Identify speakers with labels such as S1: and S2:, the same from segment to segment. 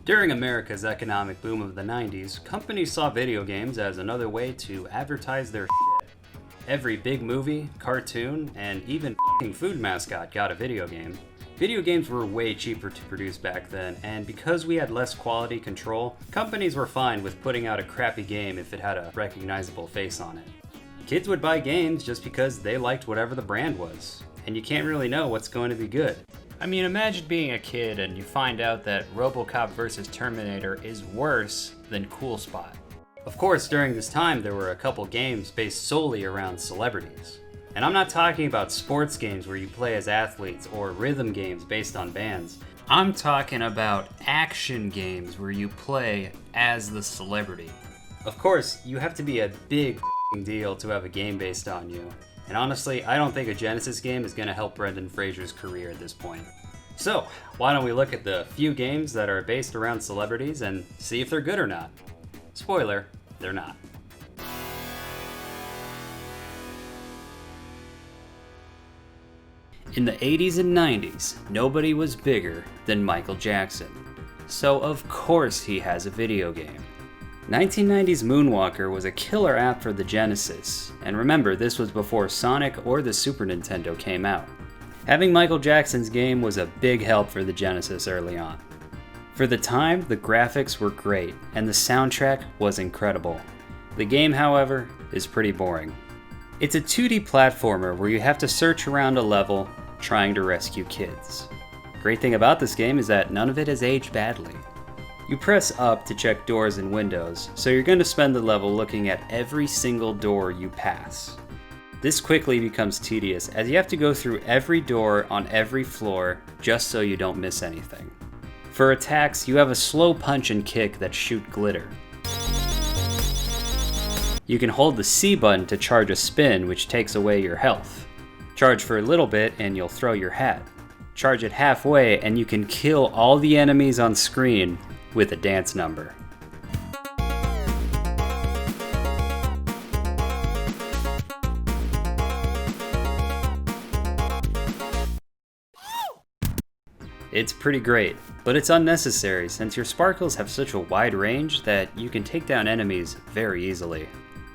S1: During America's economic boom of the 90s, companies saw video games as another way to advertise their shit. Every big movie, cartoon, and even f***ing food mascot got a video game. Video games were way cheaper to produce back then, and because we had less quality control, companies were fine with putting out a crappy game if it had a recognizable face on it. Kids would buy games just because they liked whatever the brand was, and you can't really know what's going to be good. I mean, imagine being a kid and you find out that RoboCop vs. Terminator is worse than Cool Spot. Of course, during this time there were a couple games based solely around celebrities. And I'm not talking about sports games where you play as athletes or rhythm games based on bands. I'm talking about action games where you play as the celebrity. Of course, you have to be a big f***ing deal to have a game based on you. And honestly, I don't think a Genesis game is going to help Brendan Fraser's career at this point. So, why don't we look at the few games that are based around celebrities and see if they're good or not. Spoiler, they're not. In the 80s and 90s, nobody was bigger than Michael Jackson. So of course he has a video game. 1990's Moonwalker was a killer app for the Genesis, and remember, this was before Sonic or the Super Nintendo came out. Having Michael Jackson's game was a big help for the Genesis early on. For the time, the graphics were great, and the soundtrack was incredible. The game, however, is pretty boring. It's a 2D platformer where you have to search around a level trying to rescue kids. Great thing about this game is that none of it has aged badly. You press up to check doors and windows, so you're going to spend the level looking at every single door you pass. This quickly becomes tedious as you have to go through every door on every floor just so you don't miss anything. For attacks, you have a slow punch and kick that shoot glitter. You can hold the C button to charge a spin, which takes away your health. Charge for a little bit and you'll throw your hat. Charge it halfway and you can kill all the enemies on screen with a dance number. It's pretty great, but it's unnecessary since your sparkles have such a wide range that you can take down enemies very easily.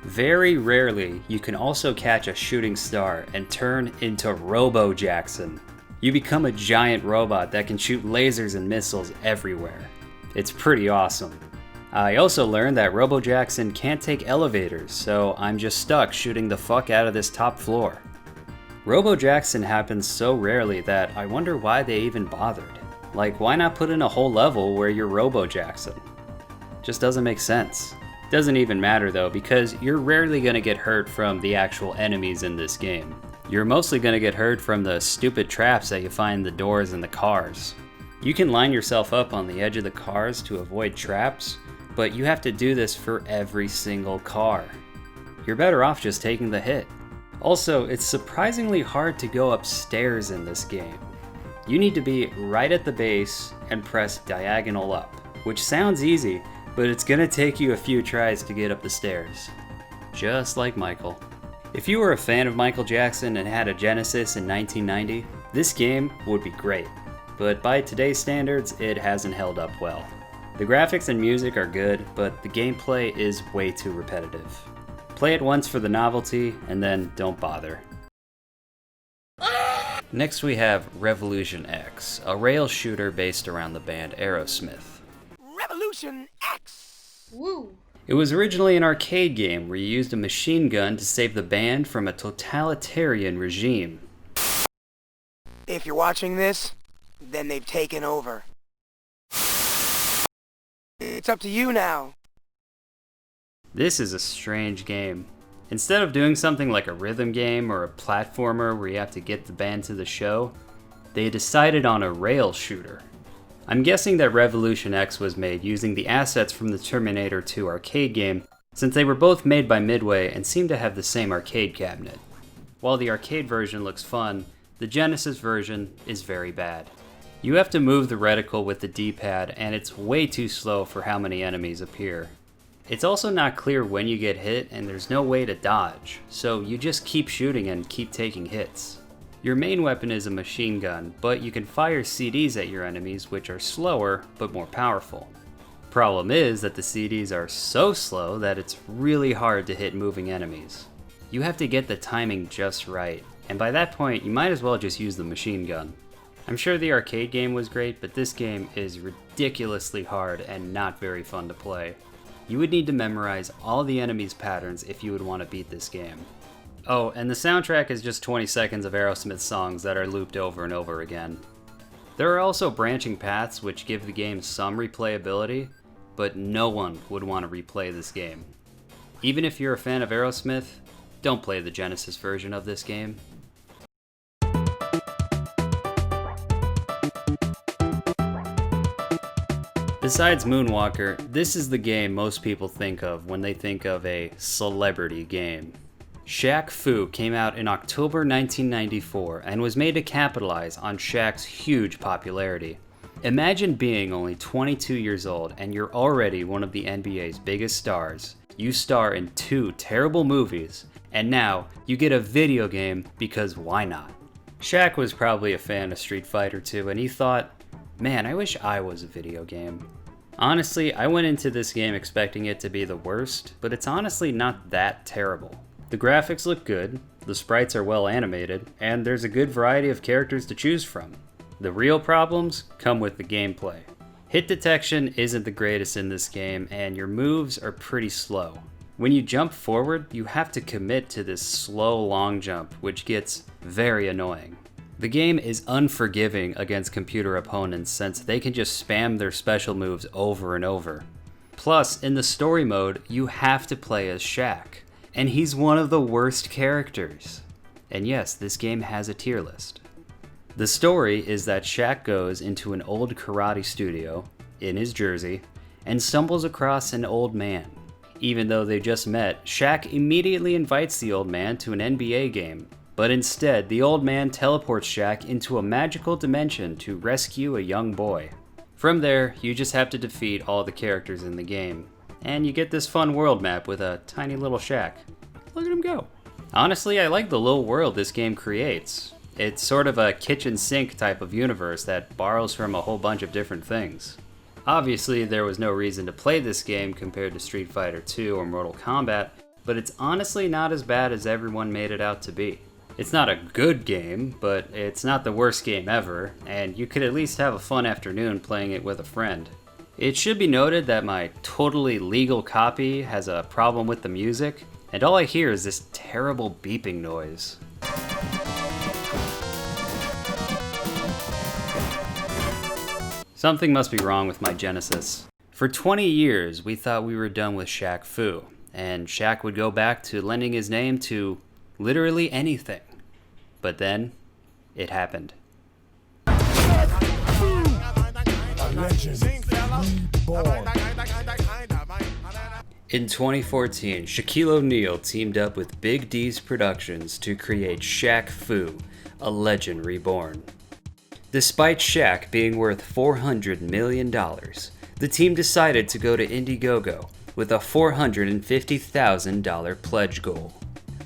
S1: Very rarely, you can also catch a shooting star and turn into Robo Jackson. You become a giant robot that can shoot lasers and missiles everywhere. It's pretty awesome. I also learned that Robo Jackson can't take elevators, so I'm just stuck shooting the fuck out of this top floor. Robo Jackson happens so rarely that I wonder why they even bothered. Like, why not put in a whole level where you're Robo Jackson? Just doesn't make sense. Doesn't even matter though, because you're rarely gonna get hurt from the actual enemies in this game. You're mostly gonna get hurt from the stupid traps that you find in the doors and the cars. You can line yourself up on the edge of the cars to avoid traps, but you have to do this for every single car. You're better off just taking the hit. Also, it's surprisingly hard to go upstairs in this game. You need to be right at the base and press diagonal up, which sounds easy, but it's gonna take you a few tries to get up the stairs. Just like Michael. If you were a fan of Michael Jackson and had a Genesis in 1990, this game would be great. But by today's standards, it hasn't held up well. The graphics and music are good, but the gameplay is way too repetitive. Play it once for the novelty, and then don't bother. Next we have Revolution X, a rail shooter based around the band Aerosmith.
S2: Revolution X!
S3: Woo!
S1: It was originally an arcade game where you used a machine gun to save the band from a totalitarian regime.
S2: If you're watching this, then they've taken over. It's up to you now.
S1: This is a strange game. Instead of doing something like a rhythm game or a platformer where you have to get the band to the show, they decided on a rail shooter. I'm guessing that Revolution X was made using the assets from the Terminator 2 arcade game, since they were both made by Midway and seem to have the same arcade cabinet. While the arcade version looks fun, the Genesis version is very bad. You have to move the reticle with the D-pad, and it's way too slow for how many enemies appear. It's also not clear when you get hit, and there's no way to dodge, so you just keep shooting and keep taking hits. Your main weapon is a machine gun, but you can fire CDs at your enemies, which are slower but more powerful. Problem is that the CDs are so slow that it's really hard to hit moving enemies. You have to get the timing just right, and by that point you might as well just use the machine gun. I'm sure the arcade game was great, but this game is ridiculously hard and not very fun to play. You would need to memorize all the enemies' patterns if you would want to beat this game. Oh, and the soundtrack is just 20 seconds of Aerosmith songs that are looped over and over again. There are also branching paths which give the game some replayability, but no one would want to replay this game. Even if you're a fan of Aerosmith, don't play the Genesis version of this game. Besides Moonwalker, this is the game most people think of when they think of a celebrity game. Shaq Fu came out in October 1994 and was made to capitalize on Shaq's huge popularity. Imagine being only 22 years old and you're already one of the NBA's biggest stars. You star in 2 terrible movies, and now you get a video game because why not? Shaq was probably a fan of Street Fighter 2 and he thought, man, I wish I was a video game. Honestly, I went into this game expecting it to be the worst, but it's honestly not that terrible. The graphics look good, the sprites are well animated, and there's a good variety of characters to choose from. The real problems come with the gameplay. Hit detection isn't the greatest in this game, and your moves are pretty slow. When you jump forward, you have to commit to this slow long jump, which gets very annoying. The game is unforgiving against computer opponents since they can just spam their special moves over and over. Plus, in the story mode, you have to play as Shaq, and he's one of the worst characters. And yes, this game has a tier list. The story is that Shaq goes into an old karate studio in his jersey and stumbles across an old man. Even though they just met, Shaq immediately invites the old man to an NBA game. But instead, the old man teleports Shaq into a magical dimension to rescue a young boy. From there, you just have to defeat all the characters in the game, and you get this fun world map with a tiny little Shaq. Look at him go. Honestly, I like the little world this game creates. It's sort of a kitchen sink type of universe that borrows from a whole bunch of different things. Obviously, there was no reason to play this game compared to Street Fighter 2 or Mortal Kombat, but it's honestly not as bad as everyone made it out to be. It's not a good game, but it's not the worst game ever, and you could at least have a fun afternoon playing it with a friend. It should be noted that my totally legal copy has a problem with the music, and all I hear is this terrible beeping noise. Something must be wrong with my Genesis. For 20 years, we thought we were done with Shaq Fu, and Shaq would go back to lending his name to literally anything. But then, it happened.
S3: Legend Reborn.
S1: In 2014, Shaquille O'Neal teamed up with Big D's Productions to create Shaq Fu, a Legend Reborn. Despite Shaq being worth $400 million, the team decided to go to Indiegogo with a $450,000 pledge goal.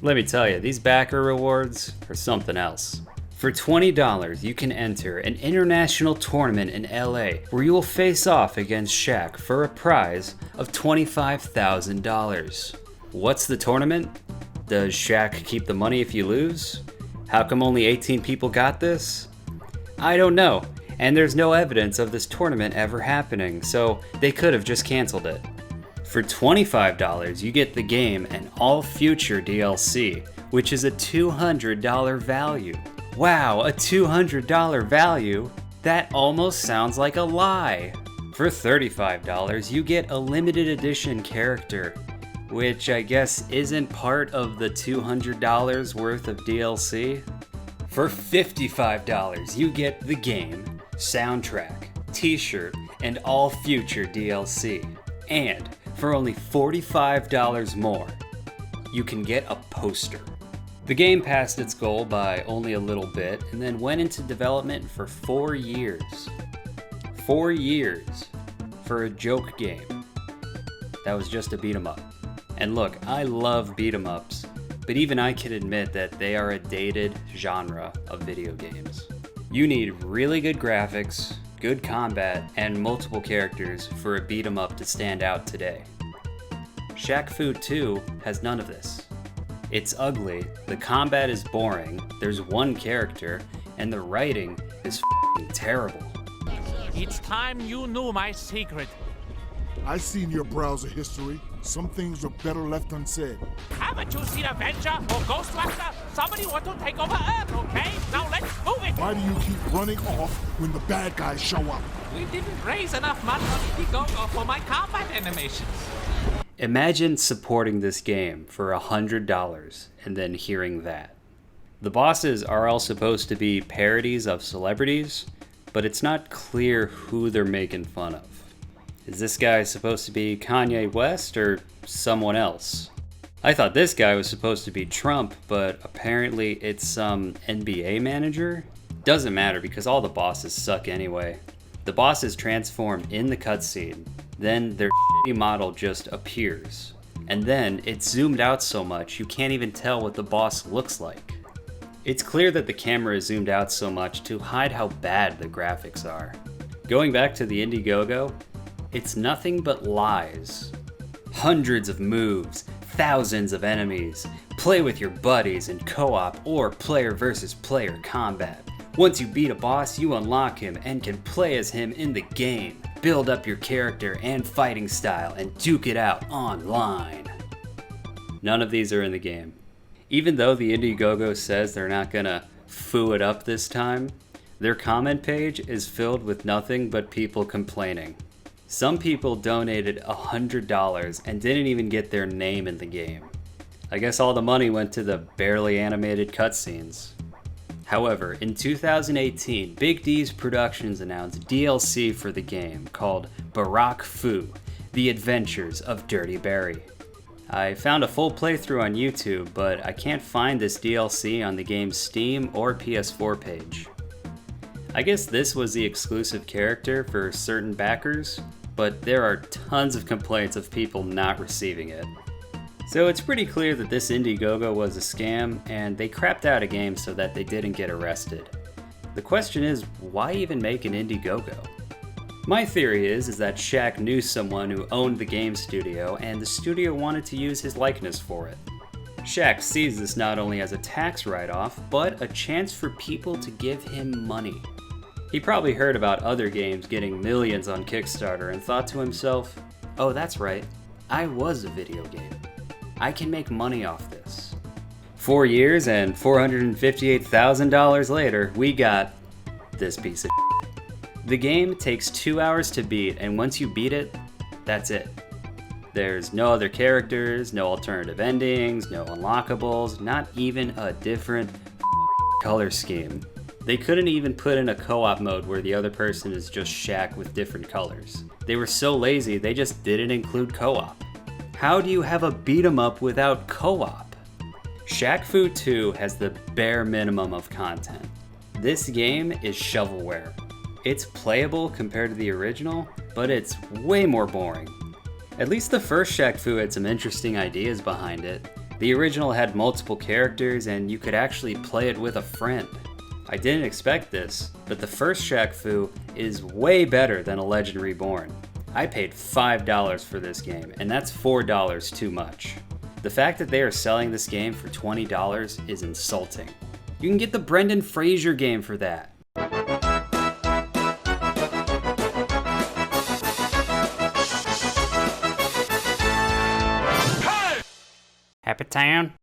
S1: Let me tell you, these backer rewards are something else. For $20, you can enter an international tournament in LA where you will face off against Shaq for a prize of $25,000. What's the tournament? Does Shaq keep the money if you lose? How come only 18 people got this? I don't know, and there's no evidence of this tournament ever happening, so they could have just canceled it. For $25, you get the game and all future DLC, which is a $200 value. Wow, a $200 value? That almost sounds like a lie. For $35, you get a limited edition character, which I guess isn't part of the $200 worth of DLC. For $55, you get the game, soundtrack, t-shirt, and all future DLC. And for only $45 more, you can get a poster. The game passed its goal by only a little bit and then went into development for 4 years. 4 years for a joke game that was just a beat 'em up. And look, I love beat 'em ups, but even I can admit that they are a dated genre of video games. You need really good graphics, good combat, and multiple characters for a beat 'em up to stand out today. Shaq Fu 2 has none of this. It's ugly, the combat is boring, there's one character, and the writing is f***ing terrible.
S4: It's time you knew my secret.
S3: I seen your browser history. Some things are better left unsaid.
S4: Haven't you seen Avenger or Ghostbuster? Somebody want to take over Earth, okay? Now let's move it!
S3: Why do you keep running off when the bad guys show up?
S4: We didn't raise enough money on Indiegogo for my combat animations.
S1: Imagine supporting this game for $100 and then hearing that. The bosses are all supposed to be parodies of celebrities, but it's not clear who they're making fun of. Is this guy supposed to be Kanye West or someone else? I thought this guy was supposed to be Trump, but apparently it's some NBA manager? Doesn't matter because all the bosses suck anyway. The bosses transform in the cutscene, then their shitty model just appears. And then it's zoomed out so much you can't even tell what the boss looks like. It's clear that the camera is zoomed out so much to hide how bad the graphics are. Going back to the Indiegogo, it's nothing but lies. Hundreds of moves, thousands of enemies, play with your buddies in co-op or player versus player combat. Once you beat a boss, you unlock him and can play as him in the game. Build up your character and fighting style and duke it out online. None of these are in the game. Even though the Indiegogo says they're not gonna foo it up this time, their comment page is filled with nothing but people complaining. Some people donated $100 and didn't even get their name in the game. I guess all the money went to the barely animated cutscenes. However, in 2018, Big D's Productions announced DLC for the game called Shaq Fu, The Adventures of Dirty Barry. I found a full playthrough on YouTube, but I can't find this DLC on the game's Steam or PS4 page. I guess this was the exclusive character for certain backers, but there are tons of complaints of people not receiving it. So it's pretty clear that this Indiegogo was a scam, and they crapped out a game so that they didn't get arrested. The question is, why even make an Indiegogo? My theory is that Shaq knew someone who owned the game studio, and the studio wanted to use his likeness for it. Shaq sees this not only as a tax write-off, but a chance for people to give him money. He probably heard about other games getting millions on Kickstarter and thought to himself, oh, that's right, I was a video game. I can make money off this. 4 years and $458,000 later, we got this piece of shit. The game takes 2 hours to beat, and once you beat it, that's it. There's no other characters, no alternative endings, no unlockables, not even a different color scheme. They couldn't even put in a co-op mode where the other person is just Shaq with different colors. They were so lazy, they just didn't include co-op. How do you have a beat 'em up without co-op? Shaq Fu 2 has the bare minimum of content. This game is shovelware. It's playable compared to the original, but it's way more boring. At least the first Shaq Fu had some interesting ideas behind it. The original had multiple characters and you could actually play it with a friend. I didn't expect this, but the first Shaq Fu is way better than a Legend Reborn. I paid $5 for this game, and that's $4 too much. The fact that they are selling this game for $20 is insulting. You can get the Brendan Fraser game for that. Hey! Happy Town?